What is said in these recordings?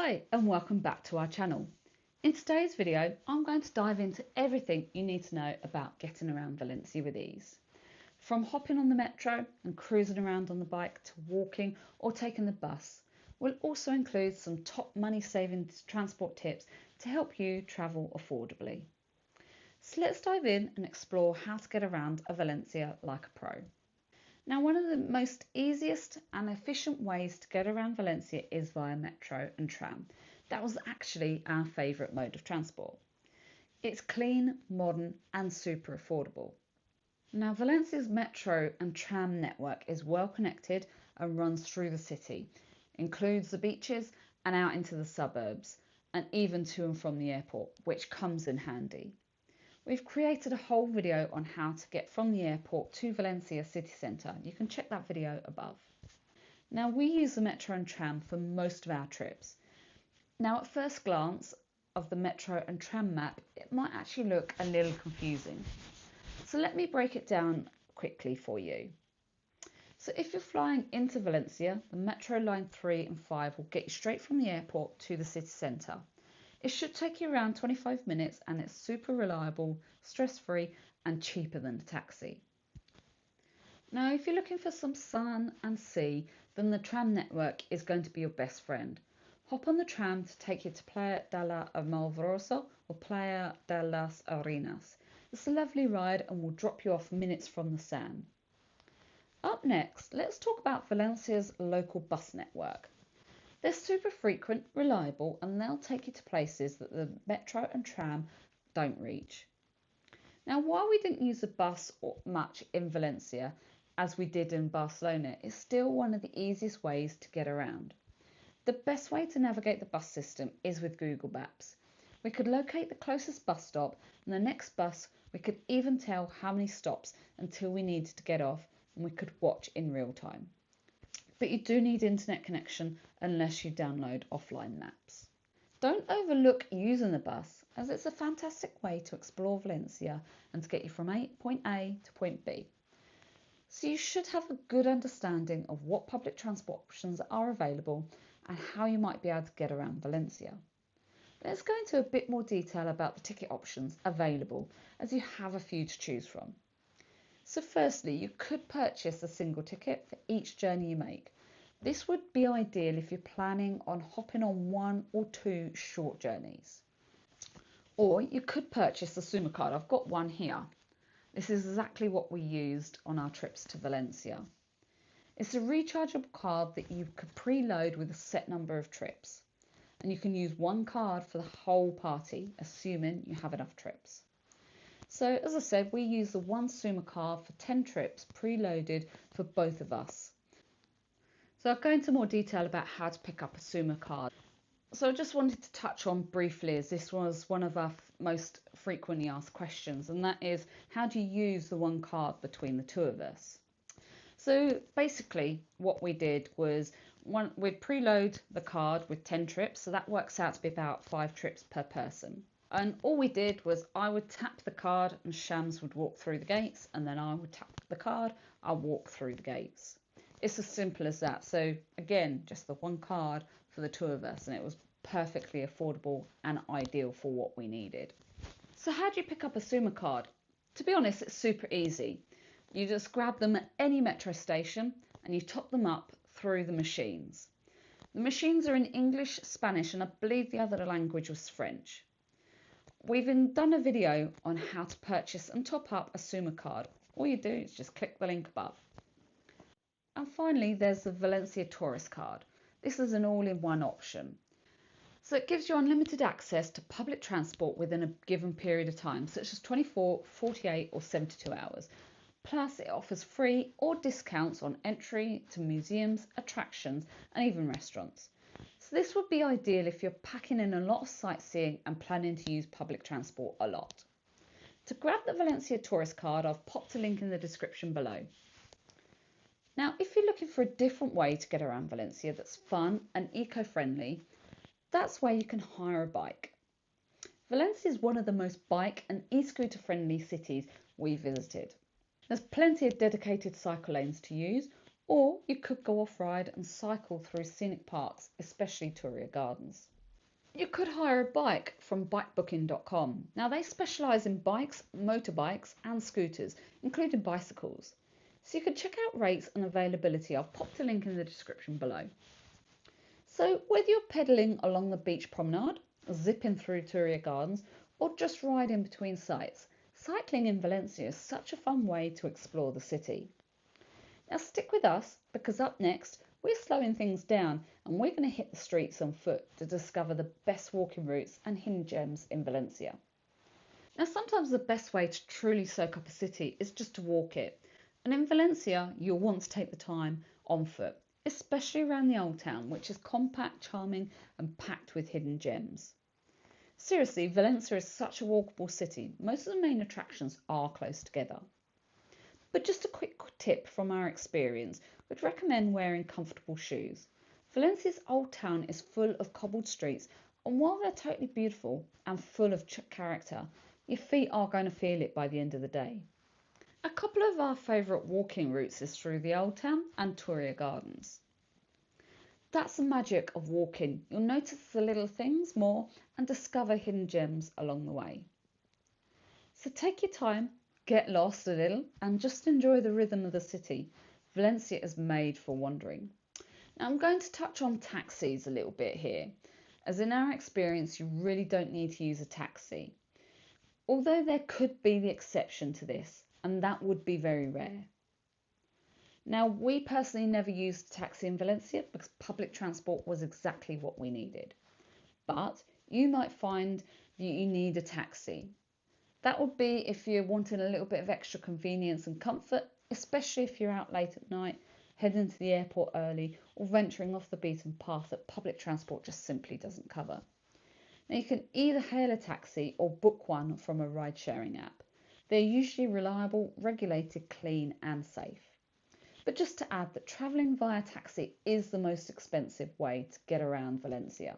Hi and welcome back to our channel. In today's video I'm going to dive into everything you need to know about getting around Valencia with ease. From hopping on the metro and cruising around on the bike to walking or taking the bus, we'll also include some top money saving transport tips to help you travel affordably. So let's dive in and explore how to get around a Valencia like a pro. Now, one of the most easiest and efficient ways to get around Valencia is via metro and tram. That was actually our favourite mode of transport. It's clean, modern and super affordable. Now, Valencia's metro and tram network is well connected and runs through the city, includes the beaches and out into the suburbs, and even to and from the airport, which comes in handy. We've created a whole video on how to get from the airport to Valencia city centre. You can check that video above. Now, we use the metro and tram for most of our trips. Now, at first glance of the metro and tram map, it might actually look a little confusing. So let me break it down quickly for you. So if you're flying into Valencia, the metro line 3 and 5 will get you straight from the airport to the city centre. It should take you around 25 minutes and it's super reliable, stress-free and cheaper than a taxi. Now, if you're looking for some sun and sea, then the tram network is going to be your best friend. Hop on the tram to take you to Playa de la Malvarosa or Playa de las Arenas. It's a lovely ride and will drop you off minutes from the sand. Up next, let's talk about Valencia's local bus network. They're super frequent, reliable, and they'll take you to places that the metro and tram don't reach. Now, while we didn't use the bus much in Valencia, as we did in Barcelona, it's still one of the easiest ways to get around. The best way to navigate the bus system is with Google Maps. We could locate the closest bus stop, and the next bus, we could even tell how many stops until we needed to get off, and we could watch in real time. But you do need internet connection unless you download offline maps. Don't overlook using the bus, as it's a fantastic way to explore Valencia and to get you from point A to point B. So you should have a good understanding of what public transport options are available and how you might be able to get around Valencia. Let's go into a bit more detail about the ticket options available, as you have a few to choose from. So firstly, you could purchase a single ticket for each journey you make. This would be ideal if you're planning on hopping on 1 or 2 short journeys. Or you could purchase a Summa card. I've got one here. This is exactly what we used on our trips to Valencia. It's a rechargeable card that you could preload with a set number of trips. And you can use one card for the whole party, assuming you have enough trips. So as I said, we use the one Summa card for 10 trips preloaded for both of us. So I'll go into more detail about how to pick up a Summa card. So I just wanted to touch on briefly, as this was one of our most frequently asked questions, and that is, how do you use the one card between the two of us? So basically what we did was we'd preload the card with 10 trips, so that works out to be about 5 trips per person. And all we did was I would tap the card and Shams would walk through the gates, and then I would tap the card, I'll walk through the gates. It's as simple as that. So again, just the one card for the two of us, and it was perfectly affordable and ideal for what we needed. So how do you pick up a Summa card? To be honest, it's super easy. You just grab them at any metro station and you top them up through the machines. The machines are in English, Spanish, and I believe the other language was French. We've done a video on how to purchase and top up a Summa card. All you do is just click the link above. And finally, there's the Valencia Tourist card. This is an all-in-one option. So it gives you unlimited access to public transport within a given period of time, such as 24, 48 or 72 hours. Plus, it offers free or discounts on entry to museums, attractions and even restaurants. So this would be ideal if you're packing in a lot of sightseeing and planning to use public transport a lot. To grab the Valencia Tourist card, I've popped a link in the description below. Now, if you're looking for a different way to get around Valencia that's fun and eco-friendly, that's where you can hire a bike. Valencia is one of the most bike and e-scooter friendly cities we visited. There's plenty of dedicated cycle lanes to use, or you could go off-ride and cycle through scenic parks, especially Turia Gardens. You could hire a bike from bikebooking.com. Now they specialise in bikes, motorbikes and scooters, including bicycles. So you can check out rates and availability. I've popped a link in the description below. So whether you're pedalling along the beach promenade, zipping through Turia Gardens or just riding between sites, cycling in Valencia is such a fun way to explore the city. Now stick with us because up next we're slowing things down and we're going to hit the streets on foot to discover the best walking routes and hidden gems in Valencia. Now sometimes the best way to truly soak up a city is just to walk it, and in Valencia you'll want to take the time on foot, especially around the old town, which is compact, charming and packed with hidden gems. Seriously, Valencia is such a walkable city. Most of the main attractions are close together. But just a quick tip from our experience, we'd recommend wearing comfortable shoes. Valencia's old town is full of cobbled streets, and while they're totally beautiful and full of character, your feet are going to feel it by the end of the day. A couple of our favourite walking routes is through the old town and Turia Gardens. That's the magic of walking. You'll notice the little things more and discover hidden gems along the way. So take your time, get lost a little and just enjoy the rhythm of the city. Valencia is made for wandering. Now I'm going to touch on taxis a little bit here, as in our experience you really don't need to use a taxi. Although there could be the exception to this, and that would be very rare. Now, we personally never used a taxi in Valencia because public transport was exactly what we needed. But you might find that you need a taxi. That would be if you're wanting a little bit of extra convenience and comfort, especially if you're out late at night, heading to the airport early, or venturing off the beaten path that public transport just simply doesn't cover. Now, you can either hail a taxi or book one from a ride-sharing app. They're usually reliable, regulated, clean and safe. But just to add that travelling via taxi is the most expensive way to get around Valencia,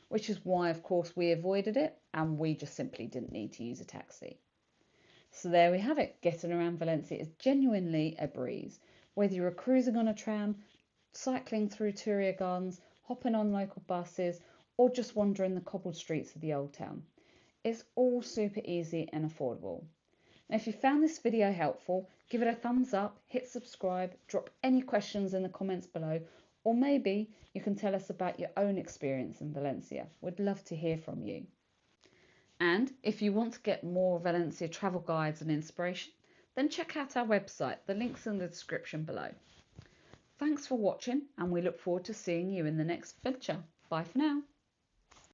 which is why of course we avoided it and we just simply didn't need to use a taxi. So there we have it, getting around Valencia is genuinely a breeze. Whether you're cruising on a tram, cycling through Turia Gardens, hopping on local buses or just wandering the cobbled streets of the old town. It's all super easy and affordable. Now, if you found this video helpful, give it a thumbs up, hit subscribe, drop any questions in the comments below, or maybe you can tell us about your own experience in Valencia. We'd love to hear from you. And if you want to get more Valencia travel guides and inspiration, then check out our website. The link's in the description below. Thanks for watching, and we look forward to seeing you in the next adventure. Bye for now.